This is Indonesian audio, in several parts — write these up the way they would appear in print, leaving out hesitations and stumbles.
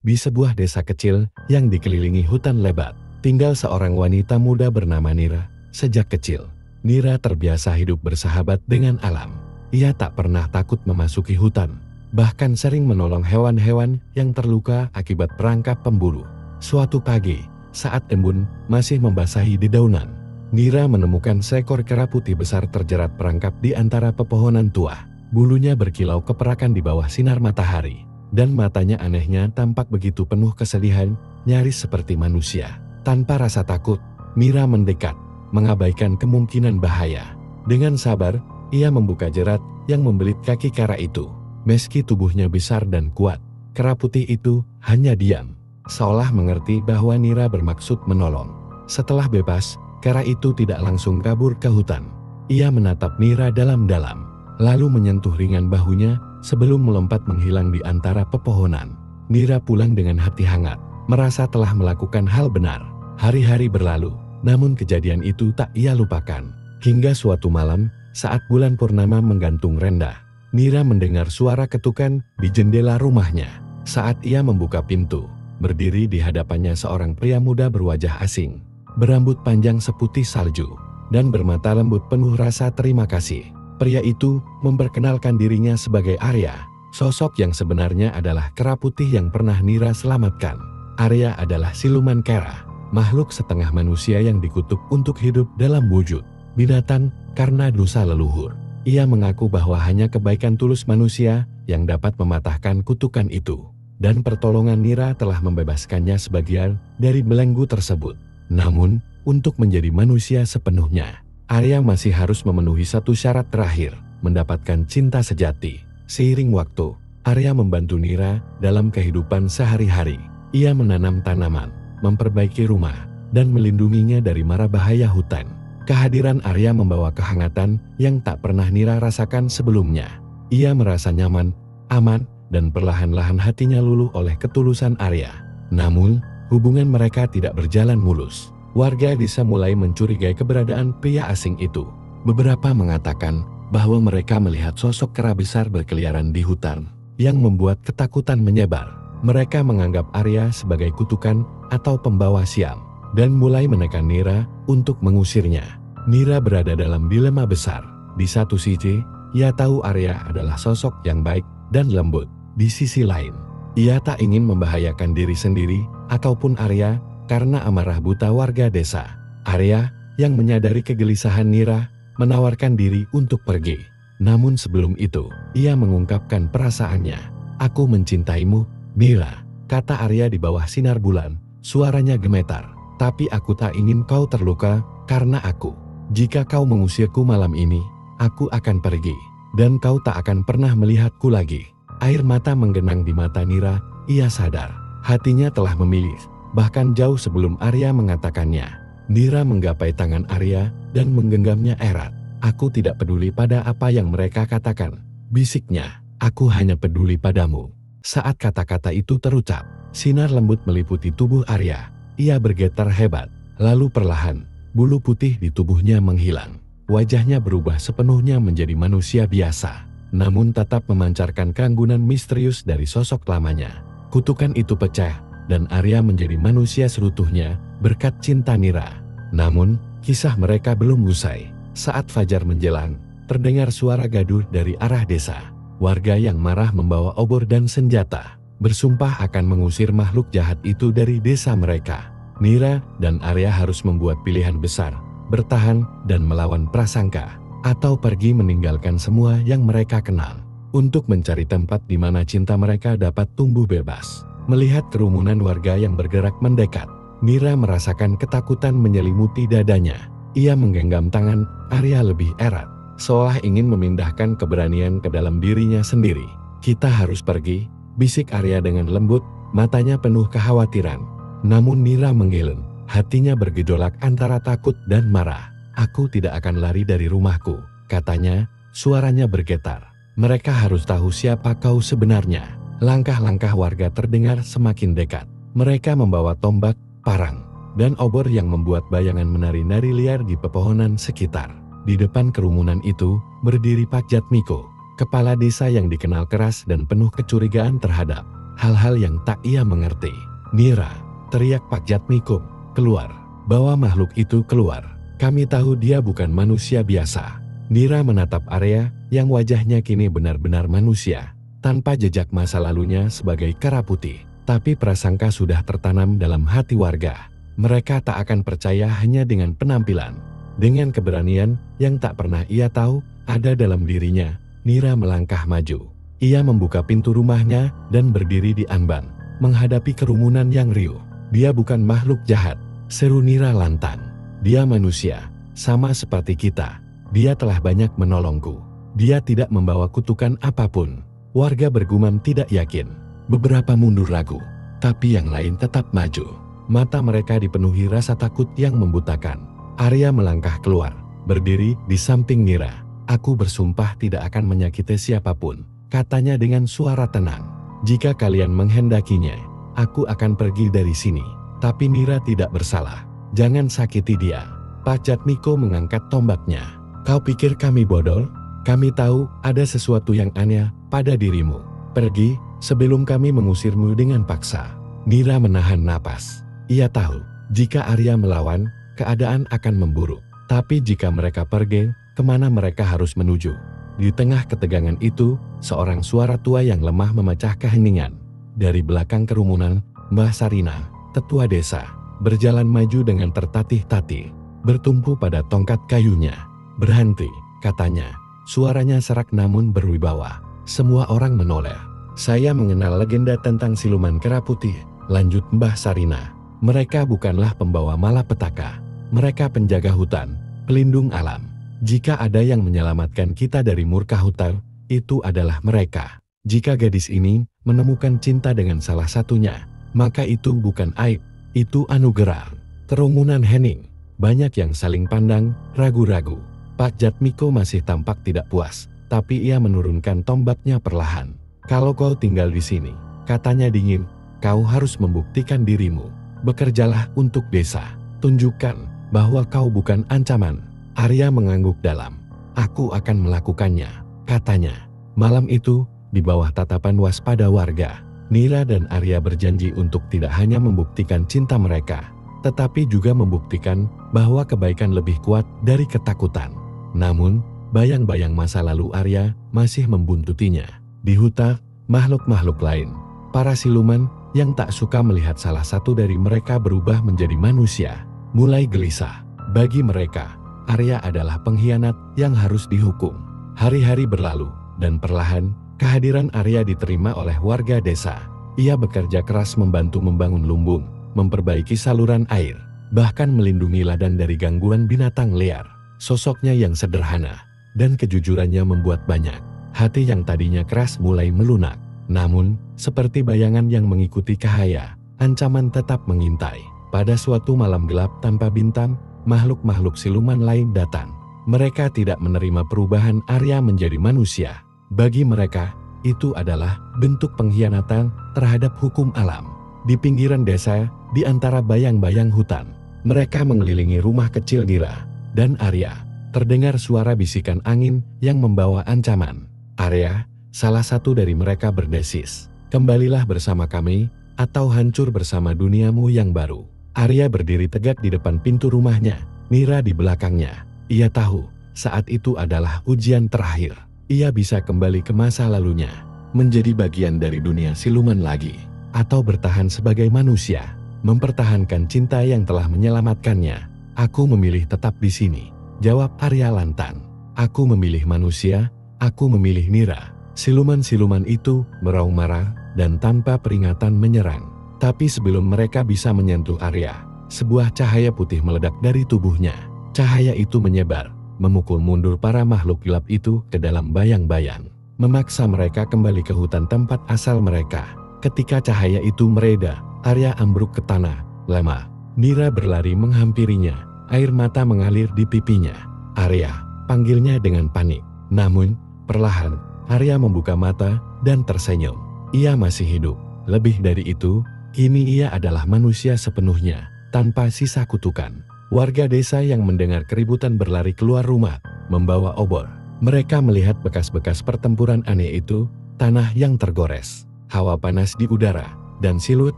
Di sebuah desa kecil yang dikelilingi hutan lebat, tinggal seorang wanita muda bernama Nira. Sejak kecil, Nira terbiasa hidup bersahabat dengan alam. Ia tak pernah takut memasuki hutan, bahkan sering menolong hewan-hewan yang terluka akibat perangkap pemburu. Suatu pagi, saat embun masih membasahi dedaunan, Nira menemukan seekor kera putih besar terjerat perangkap di antara pepohonan tua. Bulunya berkilau keperakan di bawah sinar matahari, dan matanya anehnya tampak begitu penuh kesedihan, nyaris seperti manusia. Tanpa rasa takut, Nira mendekat, mengabaikan kemungkinan bahaya. Dengan sabar, ia membuka jerat yang membelit kaki kera itu. Meski tubuhnya besar dan kuat, kera putih itu hanya diam, seolah mengerti bahwa Nira bermaksud menolong. Setelah bebas, kera itu tidak langsung kabur ke hutan. Ia menatap Nira dalam-dalam, lalu menyentuh ringan bahunya sebelum melompat menghilang di antara pepohonan. Nira pulang dengan hati hangat, merasa telah melakukan hal benar. Hari-hari berlalu, namun kejadian itu tak ia lupakan. Hingga suatu malam, saat bulan purnama menggantung rendah, Nira mendengar suara ketukan di jendela rumahnya. Saat ia membuka pintu, berdiri di hadapannya seorang pria muda berwajah asing, berambut panjang seputih salju, dan bermata lembut penuh rasa terima kasih. Pria itu memperkenalkan dirinya sebagai Arya. Sosok yang sebenarnya adalah kera putih yang pernah Nira selamatkan. Arya adalah siluman kera, makhluk setengah manusia yang dikutuk untuk hidup dalam wujud binatang karena dosa leluhur. Ia mengaku bahwa hanya kebaikan tulus manusia yang dapat mematahkan kutukan itu, dan pertolongan Nira telah membebaskannya sebagian dari belenggu tersebut. Namun, untuk menjadi manusia sepenuhnya, Arya masih harus memenuhi satu syarat terakhir, mendapatkan cinta sejati. Seiring waktu, Arya membantu Nira dalam kehidupan sehari-hari. Ia menanam tanaman, memperbaiki rumah, dan melindunginya dari mara bahaya hutan. Kehadiran Arya membawa kehangatan yang tak pernah Nira rasakan sebelumnya. Ia merasa nyaman, aman, dan perlahan-lahan hatinya luluh oleh ketulusan Arya. Namun, hubungan mereka tidak berjalan mulus. Warga desa mulai mencurigai keberadaan pria asing itu. Beberapa mengatakan bahwa mereka melihat sosok kera besar berkeliaran di hutan, yang membuat ketakutan menyebar. Mereka menganggap Arya sebagai kutukan atau pembawa sial, dan mulai menekan Nira untuk mengusirnya. Nira berada dalam dilema besar. Di satu sisi, ia tahu Arya adalah sosok yang baik dan lembut. Di sisi lain, ia tak ingin membahayakan diri sendiri ataupun Arya karena amarah buta warga desa. Arya, yang menyadari kegelisahan Nira, menawarkan diri untuk pergi. Namun sebelum itu, ia mengungkapkan perasaannya. "Aku mencintaimu, Nira," kata Arya di bawah sinar bulan. Suaranya gemetar. "Tapi aku tak ingin kau terluka karena aku. Jika kau mengusirku malam ini, aku akan pergi, dan kau tak akan pernah melihatku lagi." Air mata menggenang di mata Nira. Ia sadar, hatinya telah memilih, bahkan jauh sebelum Arya mengatakannya. Nira menggapai tangan Arya dan menggenggamnya erat. "Aku tidak peduli pada apa yang mereka katakan," bisiknya. "Aku hanya peduli padamu." Saat kata-kata itu terucap, sinar lembut meliputi tubuh Arya. Ia bergetar hebat, lalu perlahan, bulu putih di tubuhnya menghilang. Wajahnya berubah sepenuhnya menjadi manusia biasa, namun tetap memancarkan keanggunan misterius dari sosok lamanya. Kutukan itu pecah, dan Arya menjadi manusia seutuhnya berkat cinta Nira. Namun, kisah mereka belum usai. Saat fajar menjelang, terdengar suara gaduh dari arah desa. Warga yang marah membawa obor dan senjata, bersumpah akan mengusir makhluk jahat itu dari desa mereka. Nira dan Arya harus membuat pilihan besar, bertahan dan melawan prasangka, atau pergi meninggalkan semua yang mereka kenal, untuk mencari tempat di mana cinta mereka dapat tumbuh bebas. Melihat kerumunan warga yang bergerak mendekat, Nira merasakan ketakutan menyelimuti dadanya. Ia menggenggam tangan Arya lebih erat, seolah ingin memindahkan keberanian ke dalam dirinya sendiri. "Kita harus pergi," bisik Arya dengan lembut, matanya penuh kekhawatiran. Namun Nira menggeleng, hatinya bergejolak antara takut dan marah. "Aku tidak akan lari dari rumahku," katanya, suaranya bergetar. "Mereka harus tahu siapa kau sebenarnya." Langkah-langkah warga terdengar semakin dekat. Mereka membawa tombak, parang, dan obor yang membuat bayangan menari-nari liar di pepohonan sekitar. Di depan kerumunan itu, berdiri Pak Jatmiko, kepala desa yang dikenal keras dan penuh kecurigaan terhadap hal-hal yang tak ia mengerti. "Nira," teriak Pak Jatmiko, "keluar. Bawa makhluk itu keluar. Kami tahu dia bukan manusia biasa." Nira menatap Arya yang wajahnya kini benar-benar manusia, tanpa jejak masa lalunya sebagai kera putih. Tapi prasangka sudah tertanam dalam hati warga. Mereka tak akan percaya hanya dengan penampilan. Dengan keberanian yang tak pernah ia tahu ada dalam dirinya, Nira melangkah maju. Ia membuka pintu rumahnya dan berdiri di amban, menghadapi kerumunan yang riuh. "Dia bukan makhluk jahat," seru Nira lantang. "Dia manusia, sama seperti kita. Dia telah banyak menolongku. Dia tidak membawa kutukan apapun." Warga bergumam tidak yakin. Beberapa mundur ragu, tapi yang lain tetap maju. Mata mereka dipenuhi rasa takut yang membutakan. Arya melangkah keluar, berdiri di samping Nira. "Aku bersumpah tidak akan menyakiti siapapun," katanya dengan suara tenang. "Jika kalian menghendakinya, aku akan pergi dari sini. Tapi Nira tidak bersalah. Jangan sakiti dia." Pak Jatmiko mengangkat tombaknya. "Kau pikir kami bodoh? Kami tahu ada sesuatu yang aneh pada dirimu. Pergi sebelum kami mengusirmu dengan paksa." Nira menahan napas. Ia tahu, jika Arya melawan, keadaan akan memburuk. Tapi jika mereka pergi, kemana mereka harus menuju? Di tengah ketegangan itu, seorang suara tua yang lemah memecah keheningan. Dari belakang kerumunan, Mbah Sarina, tetua desa, berjalan maju dengan tertatih-tatih, bertumpu pada tongkat kayunya. "Berhenti," katanya. Suaranya serak namun berwibawa. Semua orang menoleh. "Saya mengenal legenda tentang siluman kera putih," lanjut Mbah Sarina. "Mereka bukanlah pembawa malapetaka. Mereka penjaga hutan, pelindung alam. Jika ada yang menyelamatkan kita dari murka hutan, itu adalah mereka. Jika gadis ini menemukan cinta dengan salah satunya, maka itu bukan aib, itu anugerah." Kerumunan hening. Banyak yang saling pandang, ragu-ragu. Pak Jatmiko masih tampak tidak puas, tapi ia menurunkan tombaknya perlahan. "Kalau kau tinggal di sini," katanya dingin, "kau harus membuktikan dirimu. Bekerjalah untuk desa. Tunjukkan bahwa kau bukan ancaman." Arya mengangguk dalam. "Aku akan melakukannya," katanya. Malam itu, di bawah tatapan waspada warga, Nira dan Arya berjanji untuk tidak hanya membuktikan cinta mereka, tetapi juga membuktikan bahwa kebaikan lebih kuat dari ketakutan. Namun, bayang-bayang masa lalu Arya masih membuntutinya. Di hutan, makhluk-makhluk lain, para siluman yang tak suka melihat salah satu dari mereka berubah menjadi manusia, mulai gelisah. Bagi mereka, Arya adalah pengkhianat yang harus dihukum. Hari-hari berlalu, dan perlahan, kehadiran Arya diterima oleh warga desa. Ia bekerja keras membantu membangun lumbung, memperbaiki saluran air, bahkan melindungi ladang dari gangguan binatang liar. Sosoknya yang sederhana dan kejujurannya membuat banyak hati yang tadinya keras mulai melunak. Namun, seperti bayangan yang mengikuti cahaya, ancaman tetap mengintai. Pada suatu malam gelap tanpa bintang, makhluk-makhluk siluman lain datang. Mereka tidak menerima perubahan Arya menjadi manusia. Bagi mereka, itu adalah bentuk pengkhianatan terhadap hukum alam. Di pinggiran desa, di antara bayang-bayang hutan, mereka mengelilingi rumah kecil Nira dan Arya. Terdengar suara bisikan angin yang membawa ancaman. Arya, salah satu dari mereka berdesis, "Kembalilah bersama kami, atau hancur bersama duniamu yang baru." Arya berdiri tegak di depan pintu rumahnya, Nira di belakangnya. Ia tahu, saat itu adalah ujian terakhir. Ia bisa kembali ke masa lalunya, menjadi bagian dari dunia siluman lagi, atau bertahan sebagai manusia, mempertahankan cinta yang telah menyelamatkannya. "Aku memilih tetap di sini," jawab Arya lantang. "Aku memilih manusia, aku memilih Nira." Siluman-siluman itu meraung marah dan tanpa peringatan menyerang. Tapi sebelum mereka bisa menyentuh Arya, sebuah cahaya putih meledak dari tubuhnya. Cahaya itu menyebar, memukul mundur para makhluk gelap itu ke dalam bayang-bayang, memaksa mereka kembali ke hutan tempat asal mereka. Ketika cahaya itu mereda, Arya ambruk ke tanah. Lama, Nira berlari menghampirinya, air mata mengalir di pipinya. "Arya," panggilnya dengan panik. Namun, perlahan, Arya membuka mata dan tersenyum. Ia masih hidup. Lebih dari itu, kini ia adalah manusia sepenuhnya, tanpa sisa kutukan. Warga desa yang mendengar keributan berlari keluar rumah, membawa obor. Mereka melihat bekas-bekas pertempuran aneh itu, tanah yang tergores, hawa panas di udara, dan siluet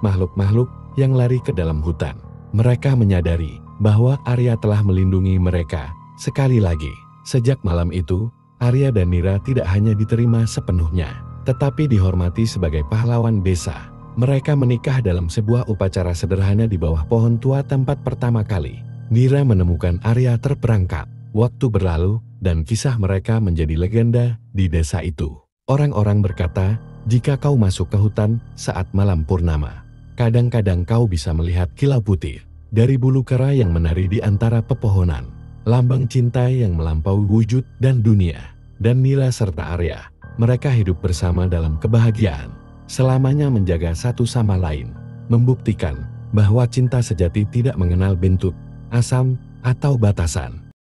makhluk-makhluk yang lari ke dalam hutan. Mereka menyadari bahwa Arya telah melindungi mereka. Sekali lagi, sejak malam itu, Arya dan Nira tidak hanya diterima sepenuhnya, tetapi dihormati sebagai pahlawan desa. Mereka menikah dalam sebuah upacara sederhana di bawah pohon tua tempat pertama kali Nira menemukan Arya terperangkap. Waktu berlalu, dan kisah mereka menjadi legenda di desa itu. Orang-orang berkata, jika kau masuk ke hutan saat malam purnama, kadang-kadang kau bisa melihat kilau putih dari bulu kera yang menari di antara pepohonan, lambang cinta yang melampaui wujud dan dunia. Dan Nira serta Arya, mereka hidup bersama dalam kebahagiaan, selamanya menjaga satu sama lain, membuktikan bahwa cinta sejati tidak mengenal bentuk, asam, atau batasan.